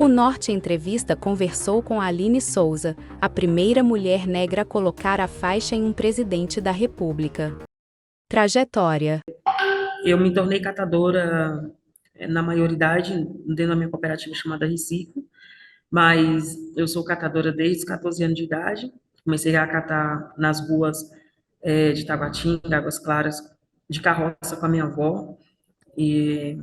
O Norte Entrevista conversou com Aline Souza, a primeira mulher negra a colocar a faixa em um presidente da República. Trajetória. Eu me tornei catadora na maioridade dentro da minha cooperativa chamada Reciclo, mas eu sou catadora desde os 14 anos de idade. Comecei a catar nas ruas de Taguatinga, Águas Claras, de carroça com a minha avó. E,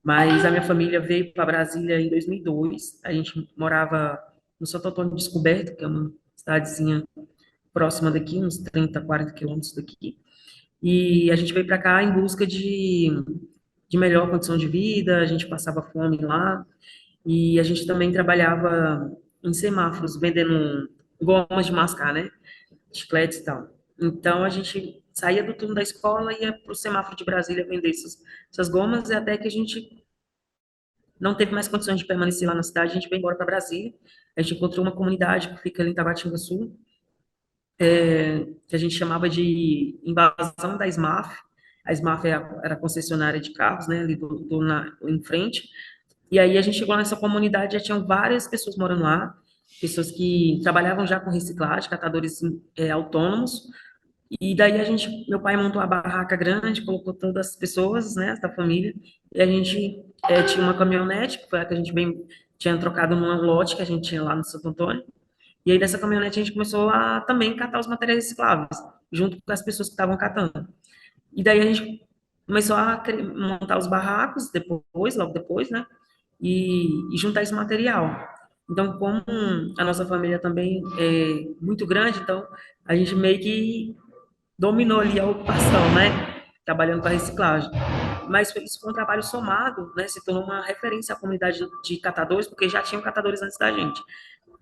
mas a minha família veio para Brasília em 2002. A gente morava no Santo Antônio Descoberto, que é uma cidadezinha próxima daqui, uns 30, 40 quilômetros daqui. E a gente veio para cá em busca de melhor condição de vida, a gente passava fome lá, e a gente também trabalhava em semáforos, vendendo gomas de mascar, né? Chicletes e tal. Então, a gente saía do turno da escola e ia para o semáforo de Brasília vender essas gomas, e até que a gente não teve mais condições de permanecer lá na cidade, a gente veio embora para Brasília. A gente encontrou uma comunidade que fica ali em Tabatinga Sul, que a gente chamava de invasão da SMAF. A SMAF era a concessionária de carros, né, ali em frente. E aí a gente chegou nessa comunidade, já tinham várias pessoas morando lá, pessoas que trabalhavam já com reciclagem, catadores autônomos. E daí meu pai montou a barraca grande, colocou todas as pessoas, né, da família, e a gente tinha uma caminhonete, que foi a que a gente tinha trocado num lote que a gente tinha lá no Santo Antônio. E aí, nessa caminhonete, a gente começou a também catar os materiais recicláveis, junto com as pessoas que estavam catando. E daí, a gente começou a montar os barracos, logo depois, né? E juntar esse material. Então, como a nossa família também é muito grande, então a gente meio que dominou ali a ocupação, né? Trabalhando com a reciclagem. Mas isso foi um trabalho somado, né? Se tornou uma referência à comunidade de catadores, porque já tinham catadores antes da gente.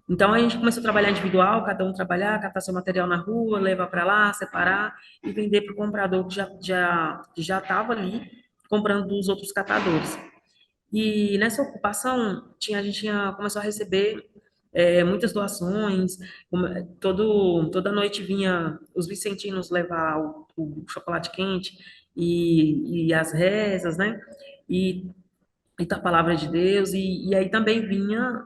Então a gente começou a trabalhar individual, cada um trabalhar, catar seu material na rua, levar para lá, separar e vender para o comprador que já estava ali comprando dos outros catadores. E nessa ocupação, a gente começou a receber muitas doações, toda noite vinha os vicentinos levar o chocolate quente e as rezas, né? E a palavra de Deus, e aí também vinha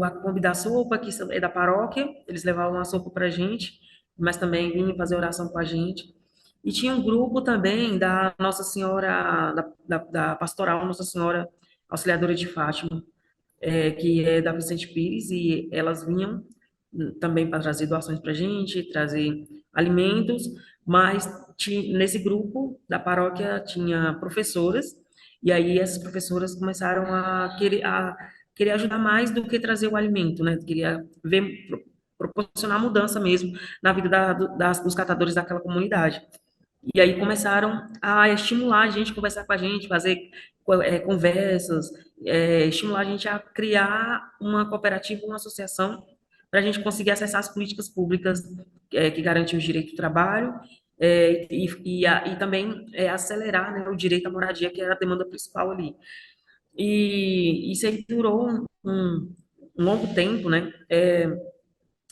a Kombi da sopa, que é da paróquia, eles levavam a sopa para a gente, mas também vinham fazer oração com a gente. E tinha um grupo também da Nossa Senhora, da Pastoral Nossa Senhora Auxiliadora de Fátima, que é da Vicente Pires, e elas vinham também para trazer doações para a gente, trazer alimentos, mas nesse grupo da paróquia tinha professoras, e aí essas professoras começaram a querer ajudar mais do que trazer o alimento, né? Queria proporcionar mudança mesmo na vida dos catadores daquela comunidade. E aí começaram a estimular a gente, conversar com a gente, fazer conversas, estimular a gente a criar uma cooperativa, uma associação, para a gente conseguir acessar as políticas públicas que garantem o direito do trabalho e também acelerar, né, o direito à moradia, que era a demanda principal ali. E isso aí durou um longo tempo, né?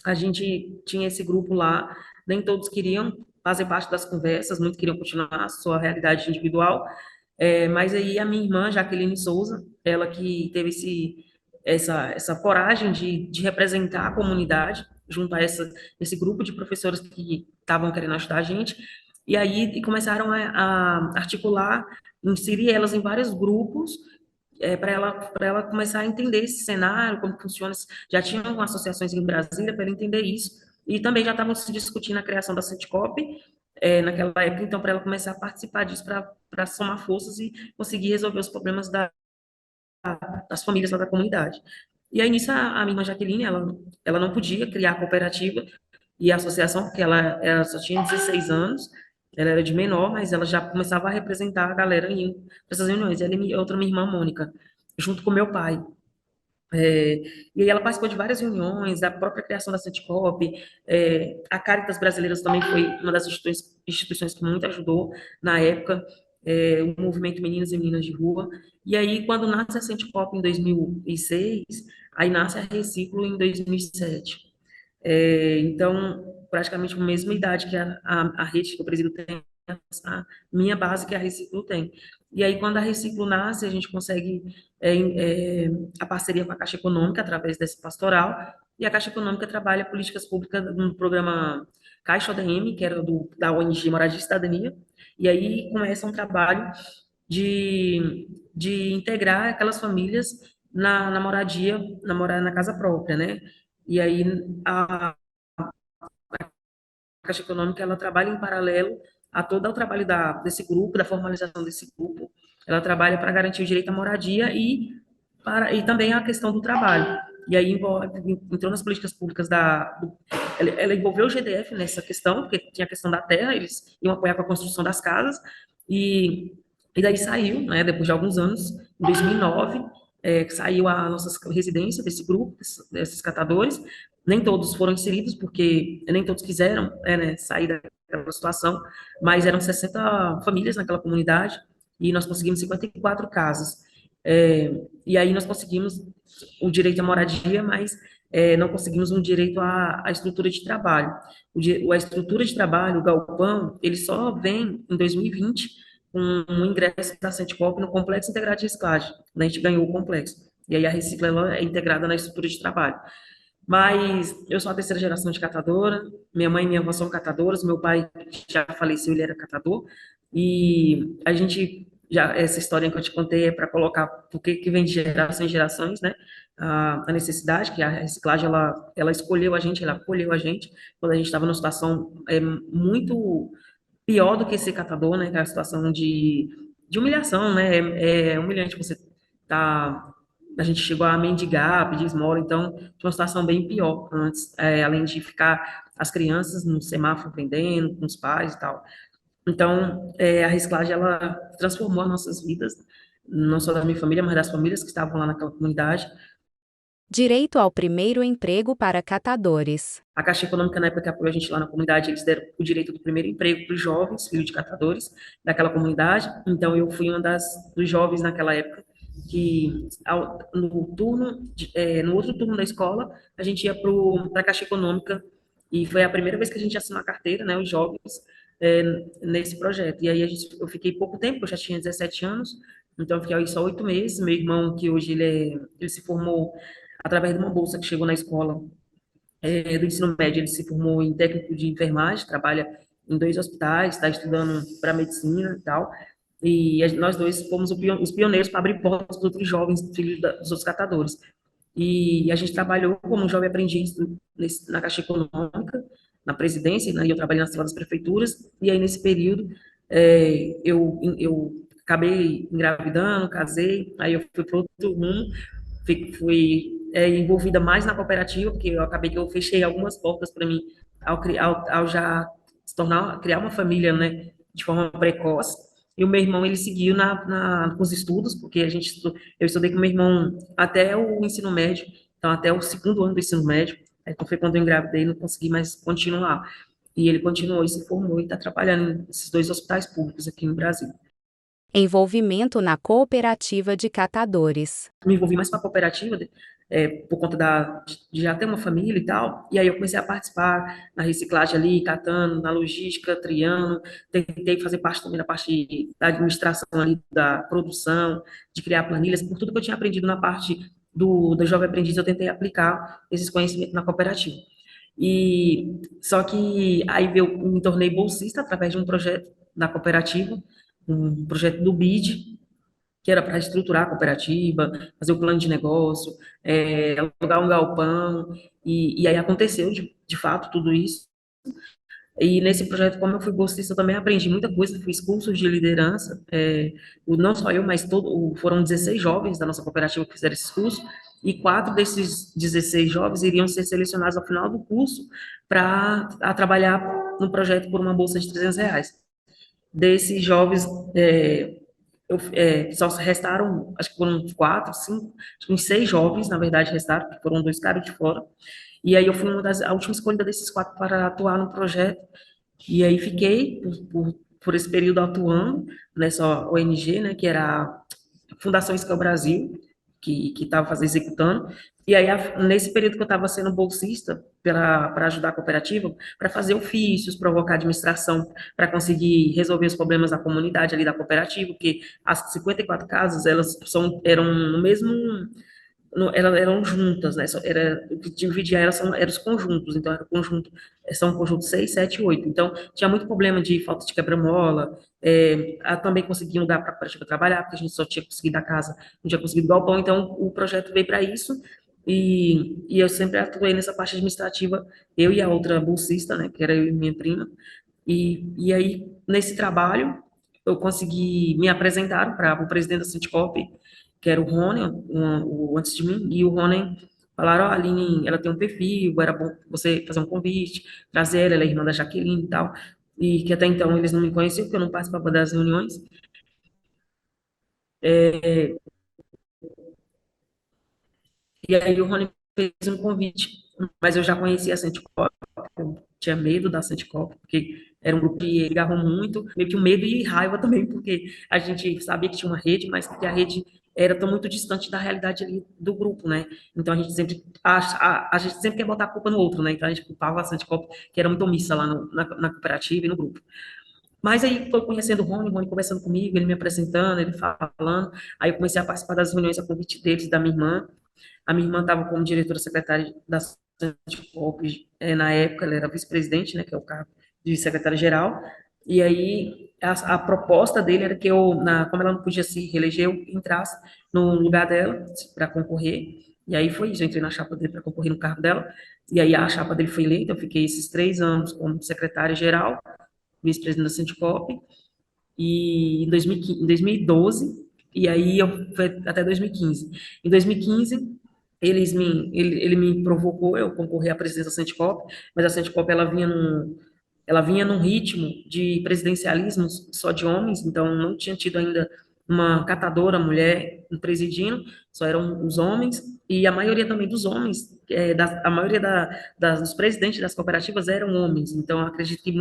A gente tinha esse grupo lá, nem todos queriam fazer parte das conversas, muitos queriam continuar a sua realidade individual, mas aí a minha irmã, Jaqueline Souza, ela que teve essa coragem de representar a comunidade junto a esse grupo de professores que estavam querendo ajudar a gente, e aí começaram a articular, inserir elas em vários grupos, para ela começar a entender esse cenário, como funciona. Já tinham associações em Brasília para ela entender isso, e também já estavam se discutindo a criação da Citicop naquela época, então, para ela começar a participar disso, para somar forças e conseguir resolver os problemas das famílias lá da comunidade. E aí, nisso, a minha irmã Jaqueline, ela não podia criar a cooperativa e a associação, porque ela só tinha 16 anos, ela era de menor, mas ela já começava a representar a galera em essas reuniões. Ela e outra minha irmã, Mônica, junto com meu pai. E aí ela participou de várias reuniões, da própria criação da Citicop, a Caritas Brasileiras também foi uma das instituições que muito ajudou na época, o movimento Meninos e Meninas de Rua. E aí, quando nasce a Citicop em 2006, aí nasce a Reciclo em 2007. Então, praticamente a mesma idade que a rede que o presídio tem, a minha base que a Reciclo tem. E aí, quando a Reciclo nasce, a gente consegue a parceria com a Caixa Econômica através desse pastoral, e a Caixa Econômica trabalha políticas públicas no programa Caixa ODM, que era da ONG Moradia e Cidadania, e aí começa um trabalho de integrar aquelas famílias na moradia, morar na casa própria, né? E aí a Caixa Econômica, ela trabalha em paralelo a todo o trabalho desse grupo, da formalização desse grupo. Ela trabalha para garantir o direito à moradia e também a questão do trabalho. E aí entrou nas políticas públicas ela envolveu o GDF nessa questão, porque tinha a questão da terra, eles iam apoiar com a construção das casas, e, e daí saiu, né, depois de alguns anos, em 2009, saiu a nossa residência desse grupo, desses catadores. Nem todos foram inseridos, porque nem todos quiseram, né, sair daquela situação, mas eram 60 famílias naquela comunidade, e nós conseguimos 54 casas. E aí nós conseguimos o direito à moradia, mas não conseguimos um direito à estrutura de trabalho. A estrutura de trabalho, o galpão, ele só vem em 2020 com um ingresso da Centicop no Complexo Integrado de Reciclagem. A gente ganhou o complexo. E aí a Recicla ela é integrada na estrutura de trabalho. Mas eu sou a terceira geração de catadora. Minha mãe e minha avó são catadoras. Meu pai já faleceu, ele era catador. E a gente já essa história que eu te contei é para colocar porque que vem de geração em gerações, né? A necessidade que a reciclagem ela escolheu a gente, ela acolheu a gente quando a gente estava numa situação muito pior do que ser catador, né? Que é a situação de humilhação, né? É humilhante você tá. A gente chegou a mendigar, pedir esmola, então tinha uma situação bem pior antes, além de ficar as crianças no semáforo vendendo com os pais e tal. Então, a reciclagem ela transformou as nossas vidas, não só da minha família, mas das famílias que estavam lá naquela comunidade. Direito ao primeiro emprego para catadores. A Caixa Econômica, na época que apoiou a gente lá na comunidade, eles deram o direito do primeiro emprego para os jovens, filhos de catadores daquela comunidade. Então, eu fui uma dos jovens naquela época que, no outro turno da escola, a gente ia para a Caixa Econômica e foi a primeira vez que a gente assinou a carteira, né, os jovens, é, nesse projeto. E aí eu fiquei pouco tempo, eu já tinha 17 anos, então eu fiquei aí só 8 meses. Meu irmão, que hoje ele se formou através de uma bolsa que chegou na escola do ensino médio, ele se formou em técnico de enfermagem, trabalha em 2 hospitais, está estudando para medicina e tal. E nós dois fomos os pioneiros para abrir portas para outros jovens, filhos dos outros catadores. E a gente trabalhou como jovem aprendiz na Caixa Econômica, na presidência, né, e eu trabalhei na sala das prefeituras. E aí, nesse período, eu acabei engravidando, casei, aí eu fui para outro rumo, fui envolvida mais na cooperativa, porque eu acabei que eu fechei algumas portas para mim ao já criar uma família, né, de forma precoce. E o meu irmão, ele seguiu com os estudos, porque eu estudei com o meu irmão até o ensino médio, então até o segundo ano do ensino médio. Então foi quando eu engravidei e não consegui mais continuar. E ele continuou e se formou e está trabalhando nesses 2 hospitais públicos aqui no Brasil. Envolvimento na cooperativa de catadores. Me envolvi mais com a cooperativa, por conta de já ter uma família e tal, e aí eu comecei a participar na reciclagem ali, catando, na logística, triando, tentei fazer parte também da parte da administração ali, da produção, de criar planilhas, por tudo que eu tinha aprendido na parte do Jovem Aprendiz, eu tentei aplicar esses conhecimentos na cooperativa. E só que aí eu me tornei bolsista através de um projeto da cooperativa, um projeto do BID, que era para estruturar a cooperativa, fazer o plano de negócio, alugar um galpão, e aí aconteceu, de fato, tudo isso. E nesse projeto, como eu fui bolsista, eu também aprendi muita coisa, fiz cursos de liderança, não só eu, mas foram 16 jovens da nossa cooperativa que fizeram esses cursos, e 4 desses 16 jovens iriam ser selecionados ao final do curso para trabalhar no projeto por uma bolsa de R$ 300. Desses jovens, só restaram, acho que foram 4, 5, acho que uns 6 jovens, na verdade, restaram, porque foram 2 caras de fora. E aí eu fui a última escolhida desses 4 para atuar no projeto. E aí fiquei por esse período atuando nessa ONG, né, que era a Fundação Isca Brasil, que estava executando. E aí, nesse período que eu estava sendo bolsista para ajudar a cooperativa, para fazer ofícios, provocar administração, para conseguir resolver os problemas da comunidade ali da cooperativa, porque as 54 casas, eram no mesmo eram juntas, né? O que dividia eram os conjuntos, então era o conjunto, são conjuntos 6, 7 e 8. Então, tinha muito problema de falta de quebra-mola, também consegui um lugar para a cooperativa trabalhar, porque a gente só tinha conseguido a casa, não tinha conseguido galpão, então o projeto veio para isso, e eu sempre atuei nessa parte administrativa, eu e a outra bolsista, né, que era eu e minha prima, e aí, nesse trabalho, eu consegui me apresentar para o presidente da Sindicoop, que era o Rony, antes de mim, e o Rony falaram, ó, a Aline, ela tem um perfil, era bom você fazer um convite, trazer ela é irmã da Jaqueline e tal, e que até então eles não me conheciam, porque eu não participava das reuniões, e aí o Rony fez um convite, mas eu já conhecia a Sindicoop, eu tinha medo da Santicop, porque era um grupo que ligava muito, meio que um medo e raiva também, porque a gente sabia que tinha uma rede, mas que a rede era tão muito distante da realidade ali do grupo, né? Então a gente sempre quer botar a culpa no outro, né? Então a gente culpava a Santicop, que era muito omissa lá na cooperativa e no grupo. Mas aí foi conhecendo o Rony conversando comigo, ele me apresentando, ele falando, aí eu comecei a participar das reuniões a convite deles, da minha irmã, a minha irmã estava como diretora secretária da Santos, na época, ela era vice-presidente, né, que é o cargo de secretária-geral, e aí a proposta dele era que como ela não podia se reeleger, eu entrasse no lugar dela para concorrer, e aí foi isso, eu entrei na chapa dele para concorrer no cargo dela, e aí a chapa dele foi eleita, eu fiquei esses 3 anos como secretária-geral, vice-presidente da Sindicoop, e em 2012, e aí eu foi até 2015. Em 2015, ele me provocou, eu concorri à presidência da Santecop, mas a Santecop ela vinha num ritmo de presidencialismo só de homens, então não tinha tido ainda uma catadora mulher presidindo, só eram os homens, e a maioria também dos homens, a maioria dos presidentes das cooperativas eram homens, então eu acredito que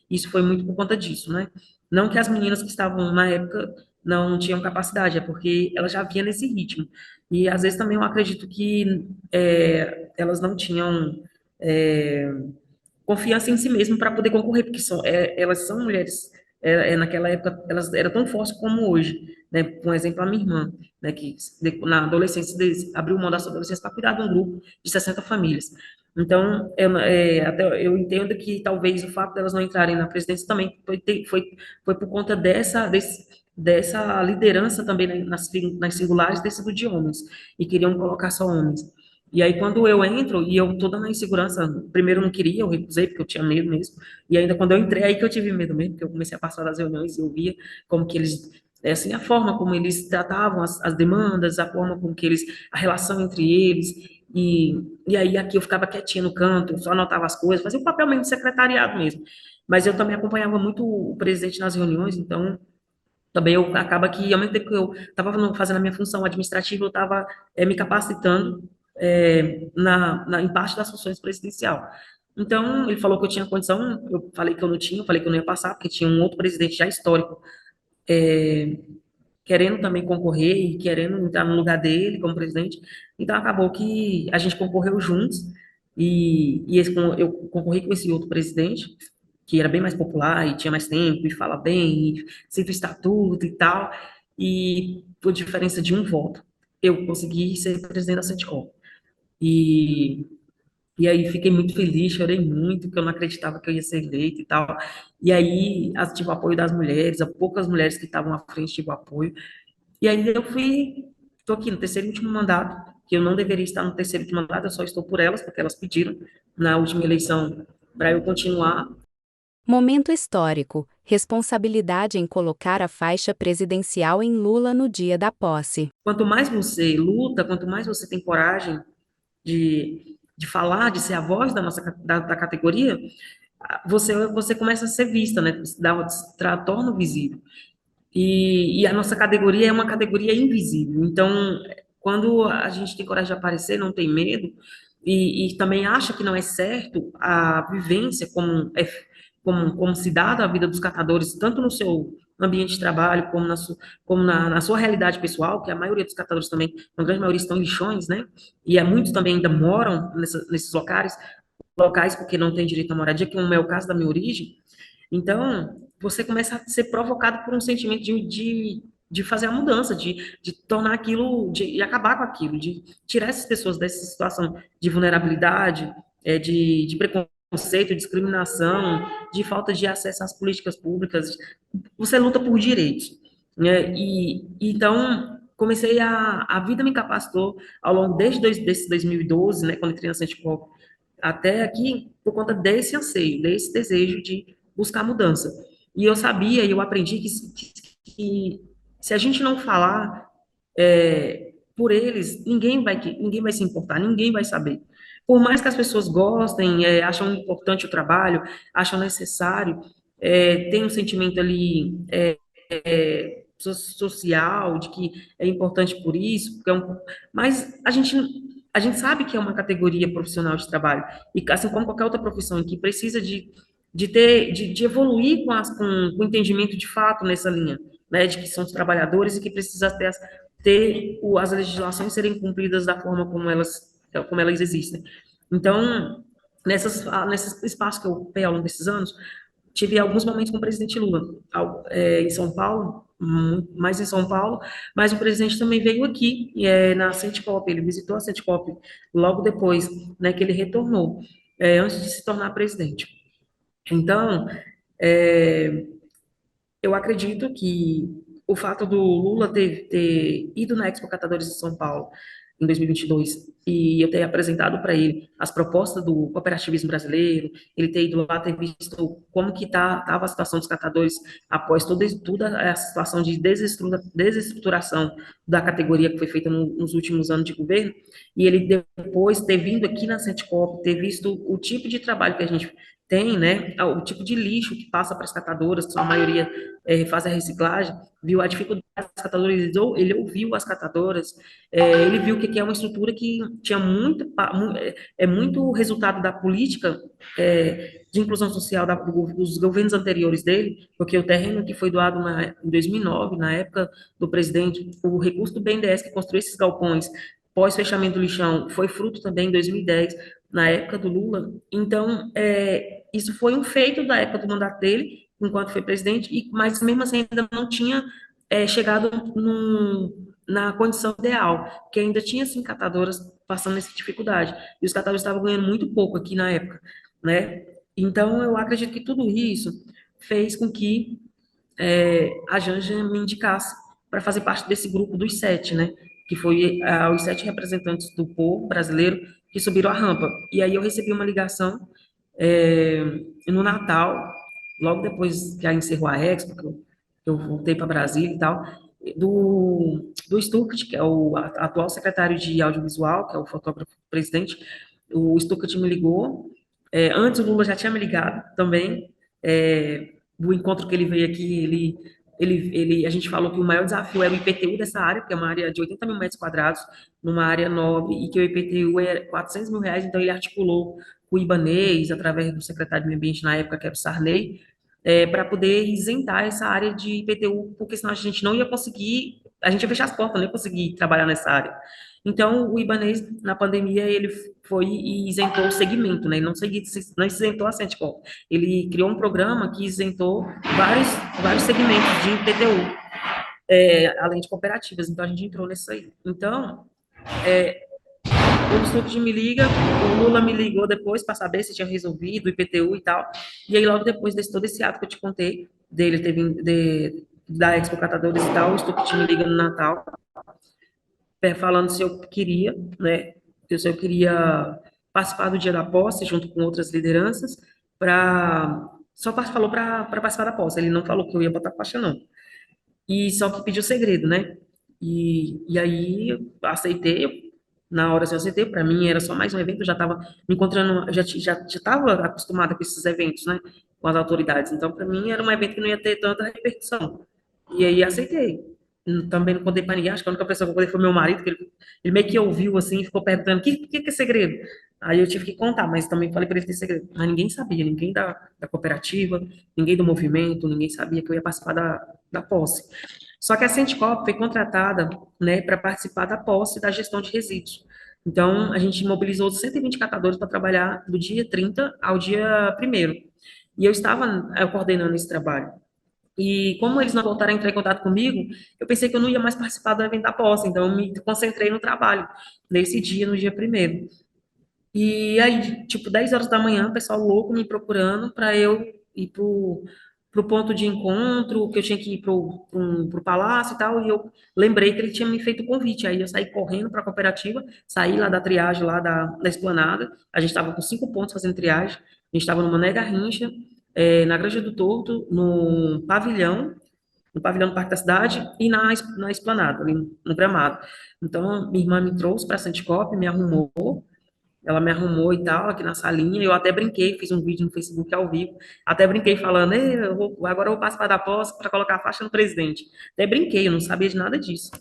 isso foi muito por conta disso, né? Não que as meninas que estavam na época não tinham capacidade, é porque elas já vinham nesse ritmo. E às vezes também eu acredito que elas não tinham é, confiança em si mesmo para poder concorrer, porque elas são mulheres, naquela época elas eram tão fortes como hoje, né? Por exemplo, a minha irmã, né, que na adolescência abriu mão da sua adolescência para cuidar de um grupo de 60 famílias. Então, até eu entendo que talvez o fato delas não entrarem na presidência também foi por conta dessa liderança também, né, nas singulares desse grupo de homens, e queriam colocar só homens. E aí, quando eu entro, e eu toda na insegurança, primeiro eu não queria, eu recusei, porque eu tinha medo mesmo, e ainda quando eu entrei, aí que eu tive medo mesmo, porque eu comecei a passar das reuniões e eu via como que eles, assim, a forma como eles tratavam as demandas, a forma como que a relação entre eles, e aí aqui eu ficava quietinha no canto, só anotava as coisas, fazia o papel mesmo de secretariado mesmo. Mas eu também acompanhava muito o presidente nas reuniões, então também acaba que, ao mesmo tempo que eu estava fazendo a minha função administrativa, eu estava me capacitando em parte das funções presidencial. Então, ele falou que eu tinha condição, eu falei que eu não tinha, eu falei que eu não ia passar, porque tinha um outro presidente já histórico querendo também concorrer e querendo entrar no lugar dele como presidente. Então, acabou que a gente concorreu juntos eu concorri com esse outro presidente, que era bem mais popular e tinha mais tempo e fala bem, e cita o estatuto e tal. E por diferença de um voto, eu consegui ser presidente da Centicom. E e aí fiquei muito feliz, chorei muito, porque eu não acreditava que eu ia ser eleita e tal. E aí tive o apoio das mulheres, poucas mulheres que estavam à frente tive o apoio. E aí estou aqui no terceiro e último mandato, que eu não deveria estar no terceiro e último mandato, eu só estou por elas, porque elas pediram na última eleição para eu continuar. Momento histórico: responsabilidade em colocar a faixa presidencial em Lula no dia da posse. Quanto mais você luta, quanto mais você tem coragem de falar, de ser a voz da categoria, você começa a ser vista, né? Torna visível. E a nossa categoria é uma categoria invisível. Então, quando a gente tem coragem de aparecer, não tem medo, e também acha que não é certo a vivência como se dá da vida dos catadores, tanto ambiente de trabalho, como na sua realidade pessoal, que a maioria dos catadores também, a grande maioria estão em lixões, né? E muitos também ainda moram nesses locais porque não tem direito à moradia, que não é o caso da minha origem. Então, você começa a ser provocado por um sentimento de fazer a mudança, de tornar aquilo, de acabar com aquilo, de tirar essas pessoas dessa situação de vulnerabilidade, de preconceito, discriminação, de falta de acesso às políticas públicas. Você luta por direitos, né? Então comecei a vida me capacitou ao longo desse 2012, né, quando entrei na Santiago, até aqui, por conta desse anseio, desse desejo de buscar mudança. E eu sabia e eu aprendi que se a gente não falar por eles, ninguém vai se importar, ninguém vai saber. Por mais que as pessoas gostem, acham importante o trabalho, acham necessário, tem um sentimento ali social de que é importante por isso, porque mas a gente sabe que é uma categoria profissional de trabalho, e assim como qualquer outra profissão que precisa de evoluir com o entendimento de fato nessa linha, né, de que são os trabalhadores e que precisa as legislações serem cumpridas da forma como elas existem. Então, nesse espaço que eu ocupei ao longo desses anos, tive alguns momentos com o presidente Lula, em São Paulo, mais em São Paulo, mas o presidente também veio aqui, na Centicop, ele visitou a Centicop logo depois, né, que ele retornou, antes de se tornar presidente. Então, é, eu acredito que o fato do Lula ter ido na Expo Catadores de São Paulo em 2022 e eu ter apresentado para ele as propostas do cooperativismo brasileiro, ele ter ido lá, ter visto como que estava a situação dos catadores após toda a situação de desestruturação da categoria que foi feita nos últimos anos de governo, e ele depois ter vindo aqui na Centicop, ter visto o tipo de trabalho que a gente tem, né, o tipo de lixo que passa para as catadoras, que são a maioria faz a reciclagem, viu a dificuldade das catadoras, ele ouviu as catadoras, ele viu que é uma estrutura que tinha muito resultado da política de inclusão social dos governos anteriores dele, porque o terreno que foi doado em 2009, na época do presidente, o recurso do BNDES que construiu esses galpões pós-fechamento do lixão foi fruto também em 2010, na época do Lula. Então, isso foi um feito da época do mandato dele, enquanto foi presidente, mas mesmo assim ainda não tinha chegado na condição ideal, que ainda tinha, assim, catadoras passando essa dificuldade, e os catadores estavam ganhando muito pouco aqui na época, né? Então, eu acredito que tudo isso fez com que a Janja me indicasse para fazer parte desse grupo dos 7, né? Que foi os 7 representantes do povo brasileiro que subiram a rampa. E aí eu recebi uma ligação é, no Natal, logo depois que encerrou a Expo, que eu voltei para Brasília e tal, do Stuckert, que é o atual secretário de audiovisual, que é o fotógrafo presidente. O Stuckert me ligou. Antes o Lula já tinha me ligado também. Do encontro que ele veio aqui, a gente falou que o maior desafio era o IPTU dessa área, que é uma área de 80 mil metros quadrados, numa área nobre, e que o IPTU é 400 mil reais, então ele articulou com o Ibanez, através do secretário do Meio Ambiente na época, que era o Sarney, para poder isentar essa área de IPTU, porque senão a gente não ia conseguir, a gente ia fechar as portas, não ia conseguir trabalhar nessa área. Então, o Ibanez, na pandemia, ele foi e isentou o segmento, né? Ele não isentou a Centicom. Ele criou um programa que isentou vários segmentos de IPTU, além de cooperativas. Então, a gente entrou nisso aí. Então, o Stuck me liga, o Lula me ligou depois para saber se tinha resolvido o IPTU e tal. E aí, logo depois desse todo esse ato que eu te contei, dele teve da Expo Catadores e tal, o Stuck me liga no Natal, falando se eu queria, né, se eu queria participar do dia da posse, junto com outras lideranças, falou para participar da posse, ele não falou que eu ia botar faixa, não. E só que pediu segredo, né? E aí eu aceitei, na hora assim, eu aceitei, para mim era só mais um evento, eu já estava me encontrando, já estava acostumada com esses eventos, né, com as autoridades, então para mim era um evento que não ia ter tanta repercussão. E aí aceitei. Também não contei para ninguém, acho que a única pessoa que eu contei foi meu marido, que ele meio que ouviu assim e ficou perguntando: o que é segredo? Aí eu tive que contar, mas também falei para ele ter segredo. Mas ninguém sabia, ninguém da cooperativa, ninguém do movimento, ninguém sabia que eu ia participar da posse. Só que a Centicop foi contratada, né, para participar da posse da gestão de resíduos. Então, a gente mobilizou 120 catadores para trabalhar do dia 30 ao dia 1º. E eu estava coordenando esse trabalho. E como eles não voltaram a entrar em contato comigo, eu pensei que eu não ia mais participar do evento da posse, então eu me concentrei no trabalho, nesse dia, no dia 1º. E aí, tipo, 10 horas da manhã, o pessoal louco me procurando para eu ir pro ponto de encontro, que eu tinha que ir pro palácio e tal, e eu lembrei que ele tinha me feito o convite. Aí eu saí correndo para a cooperativa, saí lá da triagem, lá da esplanada. A gente estava com 5 pontos fazendo triagem. A gente estava no Mané Garrincha, na Granja do Torto, no pavilhão do Parque da Cidade e na esplanada, ali no gramado. Então, minha irmã me trouxe para a Santicop, me arrumou, ela me arrumou e tal, aqui na salinha. Eu até brinquei, fiz um vídeo no Facebook ao vivo. Até brinquei falando, agora eu vou participar da posse para colocar a faixa no presidente. Até brinquei, eu não sabia de nada disso.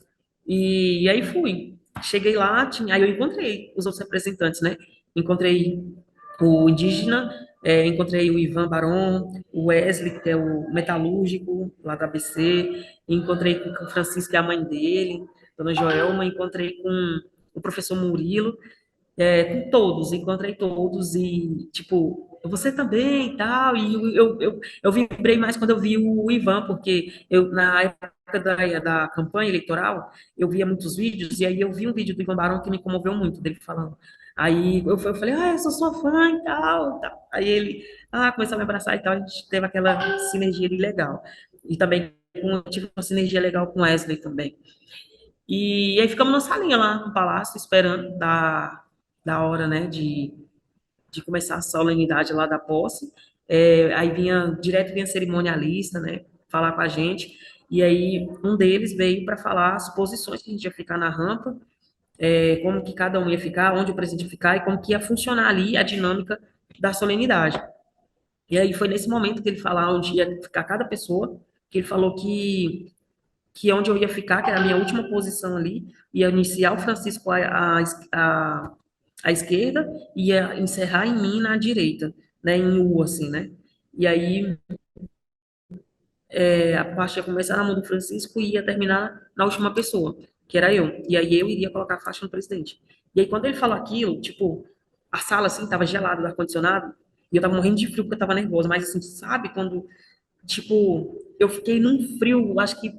E aí fui. Cheguei lá, aí eu encontrei os outros representantes, né? Encontrei o indígena, encontrei o Ivan Baron, o Wesley, que é o metalúrgico lá da ABC, encontrei com o Francisco, que é a mãe dele, Dona Joelma, encontrei com o professor Murilo, com todos, encontrei todos e, tipo, você também e tal, e eu vibrei mais quando eu vi o Ivan, porque eu, na época da campanha eleitoral, eu via muitos vídeos, e aí eu vi um vídeo do Ivan Barão que me comoveu muito, dele falando. Aí eu falei, eu sou sua fã e tal, e tal. Aí ele, começou a me abraçar e tal, a gente teve aquela sinergia ali legal. E também tive uma sinergia legal com Wesley também. E aí ficamos na salinha lá no palácio, esperando da hora, né, de começar a solenidade lá da posse. Aí vinha cerimonialista, né, falar com a gente. E aí um deles veio para falar as posições que a gente ia ficar na rampa, como que cada um ia ficar, onde o presidente ia ficar e como que ia funcionar ali a dinâmica da solenidade. E aí foi nesse momento que ele falou onde ia ficar cada pessoa, que ele falou que é onde eu ia ficar, que era a minha última posição ali, ia iniciar o Francisco à esquerda e ia encerrar em mim na direita, né, em U, assim, né? E aí a parte ia começar na mão do Francisco e ia terminar na última pessoa, que era eu. E aí eu iria colocar a faixa no presidente. E aí quando ele falou aquilo, tipo, a sala, assim, tava gelada do ar-condicionado, e eu tava morrendo de frio porque eu tava nervosa, mas assim, sabe, quando, tipo, eu fiquei num frio, acho que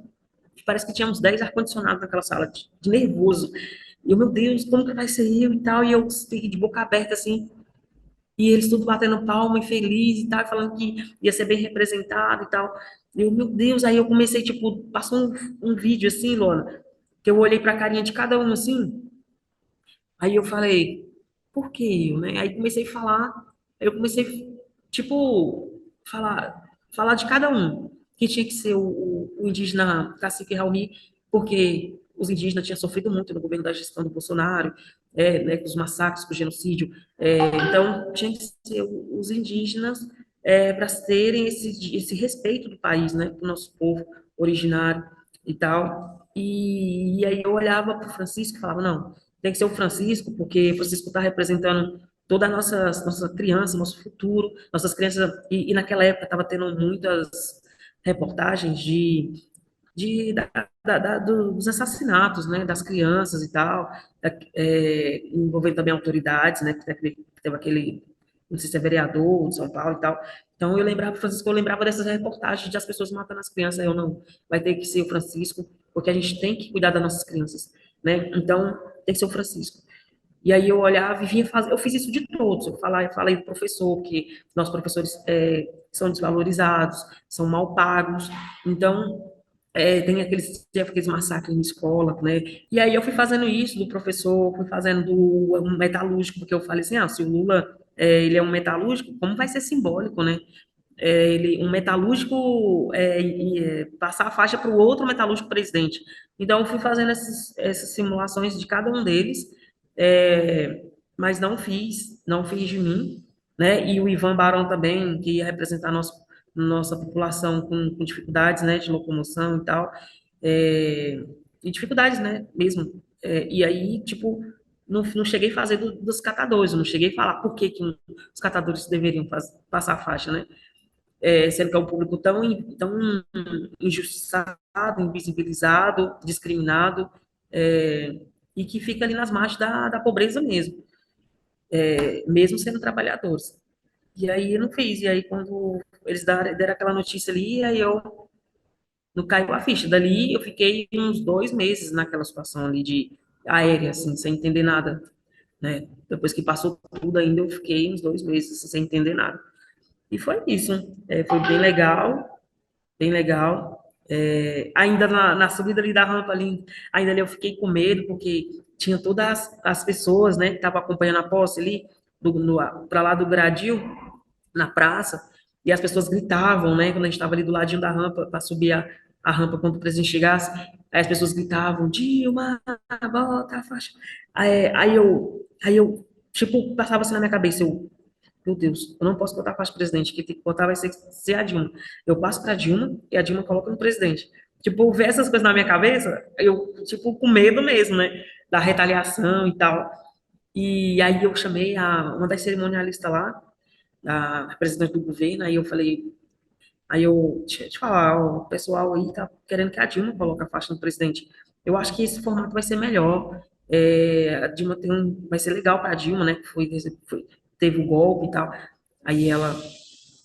parece que tinha uns 10 ar-condicionados naquela sala, de nervoso. E eu, meu Deus, como que vai ser eu e tal? E eu de boca aberta, assim, e eles tudo batendo palma e feliz e tal, falando que ia ser bem representado e tal. E eu, meu Deus, aí eu comecei, tipo, passou um vídeo assim, Lona, que eu olhei pra carinha de cada um assim, aí eu falei, por que eu, né? Aí comecei a falar, aí eu comecei, tipo, falar de cada um, que tinha que ser o indígena Cacique Raoni, porque os indígenas tinham sofrido muito no governo da gestão do Bolsonaro, né, com os massacres, com o genocídio, então tinha que ser os indígenas para terem esse respeito do país, né, para o nosso povo originário e tal. E aí eu olhava para o Francisco e falava, não, tem que ser o Francisco, porque o Francisco está representando toda a nossa criança, nosso futuro, nossas crianças, e naquela época estava tendo muitas reportagens dos assassinatos, né, das crianças e tal, envolvendo também autoridades, né, que teve aquele, não sei se é vereador de São Paulo e tal. Então eu lembrava, Francisco, eu lembrava dessas reportagens de as pessoas matando as crianças, eu não, vai ter que ser o Francisco, porque a gente tem que cuidar das nossas crianças, né, então tem que ser o Francisco. E aí eu olhava e vinha fazer, eu fiz isso de todos, eu falei do professor, que nossos professores são desvalorizados, são mal pagos, então tem aqueles massacres na escola, né? E aí eu fui fazendo isso do professor, fui fazendo do metalúrgico, porque eu falei assim, se o Lula ele é um metalúrgico, como vai ser simbólico, né? Um metalúrgico passar a faixa para o outro metalúrgico presidente. Então, eu fui fazendo essas simulações de cada um deles, mas não fiz de mim, né? E o Ivan Barão também, que ia representar nossa população com dificuldades, né, de locomoção e tal, e dificuldades, né, mesmo. E aí, tipo, não cheguei a fazer dos catadores, eu não cheguei a falar por que os catadores deveriam passar a faixa, né? sendo que é um público tão injustiçado, invisibilizado, discriminado, é, e que fica ali nas margens da pobreza mesmo, mesmo sendo trabalhadores. E aí eu não fiz, e aí quando eles deram aquela notícia ali, aí eu não caiu a ficha. Dali eu fiquei uns 2 meses naquela situação ali de aérea, assim, sem entender nada, né? Depois que passou tudo ainda, eu fiquei uns 2 meses assim, sem entender nada. E foi isso. Foi bem legal, bem legal. Ainda na subida ali da rampa ali, ainda ali eu fiquei com medo, porque tinha todas as pessoas, né, que estavam acompanhando a posse ali, para lá do gradil, na praça, e as pessoas gritavam, né, quando a gente estava ali do ladinho da rampa, para subir a rampa quando o presidente chegasse, aí as pessoas gritavam, Dilma, bota a faixa. Aí eu, tipo, passava assim na minha cabeça, meu Deus, eu não posso botar a faixa do presidente, quem tem que botar vai ser a Dilma. Eu passo para a Dilma e a Dilma coloca no presidente. Tipo, ver essas coisas na minha cabeça, eu, tipo, com medo mesmo, né, da retaliação e tal. E aí eu chamei uma das cerimonialistas lá, da representante do governo, aí eu falei, deixa eu te falar, ó, o pessoal aí tá querendo que a Dilma coloque a faixa no presidente. Eu acho que esse formato vai ser melhor. A Dilma vai ser legal para a Dilma, né? Que teve o golpe e tal. Aí ela,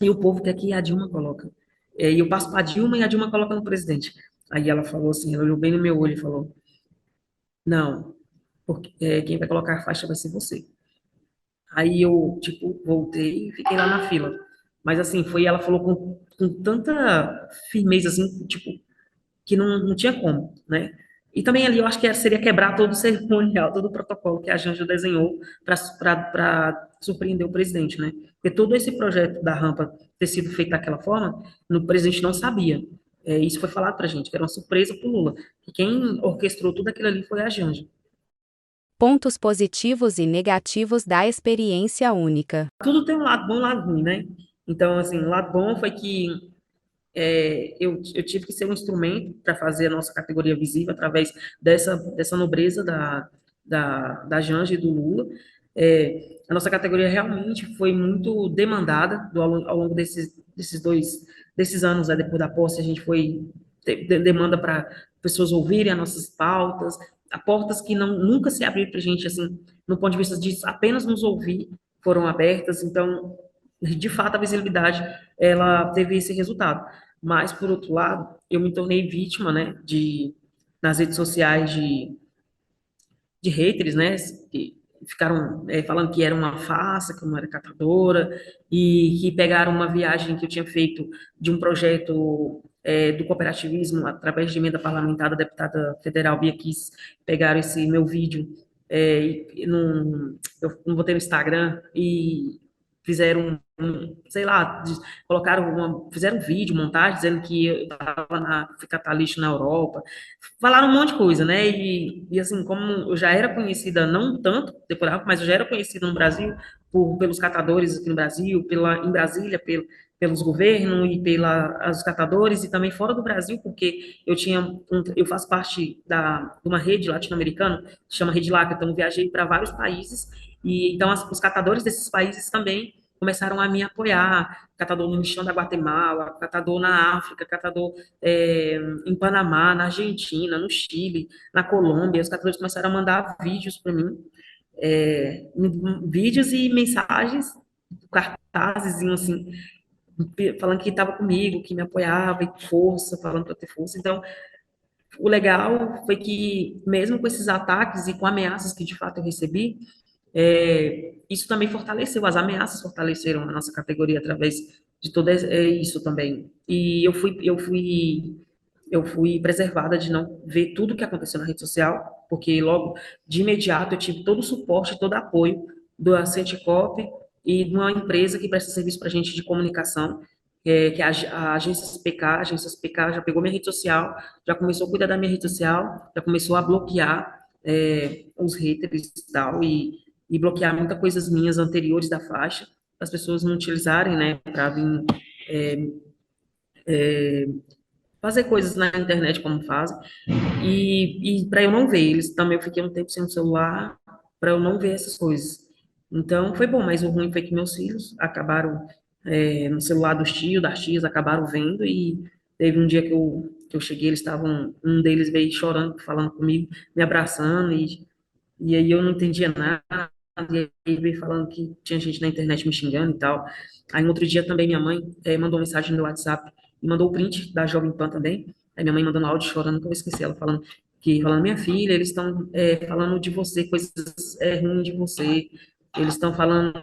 e o povo quer que a Dilma coloca. E eu passo para a Dilma e a Dilma coloca no presidente. Aí ela falou assim, ela olhou bem no meu olho e falou, não, porque quem vai colocar a faixa vai ser você. Aí eu, tipo, voltei e fiquei lá na fila. Mas assim, ela falou com tanta firmeza, assim, tipo, que não tinha como, né? E também ali eu acho que seria quebrar todo o cerimonial, todo o protocolo que a Janja desenhou para surpreender o presidente, né? Porque todo esse projeto da rampa ter sido feito daquela forma, o presidente não sabia. Isso foi falado pra gente, que era uma surpresa pro Lula. Que quem orquestrou tudo aquilo ali foi a Janja. Pontos positivos e negativos da experiência única. Tudo tem um lado bom e um lado ruim, né? Então, assim, o lado bom foi que eu tive que ser um instrumento para fazer a nossa categoria visível através dessa nobreza da Janja e do Lula. A nossa categoria realmente foi muito demandada ao longo desses anos, né, depois da posse, a gente foi demanda para pessoas ouvirem as nossas pautas, a portas que nunca se abriram para a gente, assim, no ponto de vista de apenas nos ouvir, foram abertas, então, de fato, a visibilidade, ela teve esse resultado. Mas, por outro lado, eu me tornei vítima, né, nas redes sociais de haters, né, que ficaram falando que era uma farsa, que eu não era catadora, e que pegaram uma viagem que eu tinha feito de um projeto do cooperativismo, através de emenda parlamentar da deputada federal Bia Kiss, pegaram esse meu vídeo, eu não botei no Instagram, e fizeram, sei lá, fizeram um vídeo, montagem, dizendo que eu estava fui catar lixo na Europa, falaram um monte de coisa, né? E assim, como eu já era conhecida, não tanto depois, mas eu já era conhecida no Brasil pelos catadores aqui no Brasil, em Brasília, pelos governos e pelos catadores, e também fora do Brasil, porque eu faço parte de uma rede latino-americana, que chama Rede Laca, então eu viajei para vários países, e então os catadores desses países também começaram a me apoiar, catador no lixão da Guatemala, catador na África, catador em Panamá, na Argentina, no Chile, na Colômbia, os catadores começaram a mandar vídeos para mim, vídeos e mensagens, cartazes, assim, falando que estava comigo, que me apoiava, e força, falando para ter força. Então, o legal foi que, mesmo com esses ataques e com ameaças que de fato eu recebi, isso também fortaleceu, as ameaças fortaleceram a nossa categoria através de tudo isso também. E eu fui preservada de não ver tudo o que aconteceu na rede social, porque logo de imediato eu tive todo o suporte, todo o apoio da Cienticoop e de uma empresa que presta serviço para a gente de comunicação, que é a Agência SPK já pegou minha rede social, já começou a cuidar da minha rede social, já começou a bloquear os haters e tal, e bloquear muitas coisas minhas anteriores da faixa, para as pessoas não utilizarem, né, para vir fazer coisas na internet como fazem, e para eu não ver, eles também, eu fiquei um tempo sem o celular, para eu não ver essas coisas. Então, foi bom, mas o ruim foi que meus filhos acabaram no celular dos tios, das tias, acabaram vendo e teve um dia que eu cheguei, um deles veio chorando, falando comigo, me abraçando e aí eu não entendia nada, e aí ele veio falando que tinha gente na internet me xingando e tal. Aí no outro dia também minha mãe mandou mensagem no meu WhatsApp e mandou o print da Jovem Pan também. Aí minha mãe mandando áudio chorando, que eu esqueci ela falando, minha filha, eles estão falando de você, coisas ruins de você, eles estão falando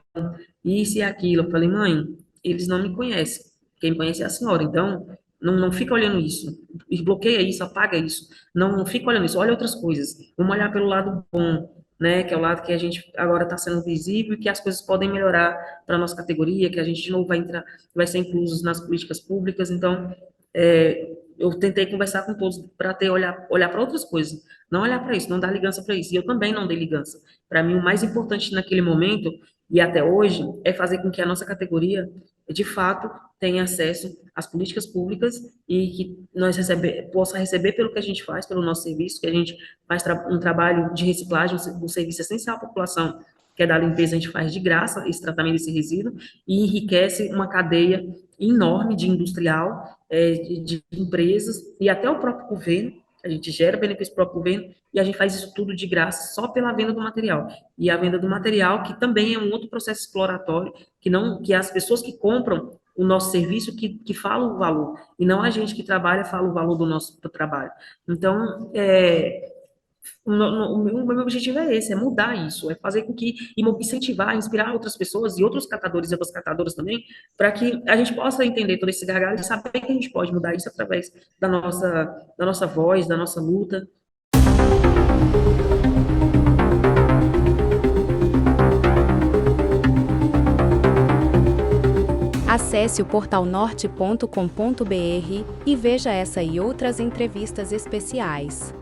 isso e aquilo. Eu falei, mãe, eles não me conhecem. Quem me conhece é a senhora. Então, não fica olhando isso. Bloqueia isso, apaga isso. Não fica olhando isso. Olha outras coisas. Vamos olhar pelo lado bom, né? Que é o lado que a gente agora está sendo visível e que as coisas podem melhorar para a nossa categoria, que a gente de novo vai ser inclusos nas políticas públicas. Então, eu tentei conversar com todos para olhar para outras coisas, não olhar para isso, não dar ligança para isso. E eu também não dei ligança. Para mim, o mais importante naquele momento e até hoje é fazer com que a nossa categoria, de fato, tenha acesso às políticas públicas e que nós possa receber pelo que a gente faz, pelo nosso serviço, que a gente faz um trabalho de reciclagem, um serviço essencial à população, que é da limpeza, a gente faz de graça esse tratamento desse resíduo e enriquece uma cadeia enorme de industrial, de empresas e até o próprio governo. A gente gera benefício para o próprio governo e a gente faz isso tudo de graça só pela venda do material. E a venda do material, que também é um outro processo exploratório, que as pessoas que compram o nosso serviço que falam o valor, e não a gente que trabalha fala o valor do nosso trabalho. Então, o meu objetivo é esse, é mudar isso, é fazer com que, incentivar, inspirar outras pessoas e outros catadores e outras catadoras também, para que a gente possa entender todo esse gargalo e saber que a gente pode mudar isso através da nossa voz, da nossa luta. Acesse o portal norte.com.br e veja essa e outras entrevistas especiais.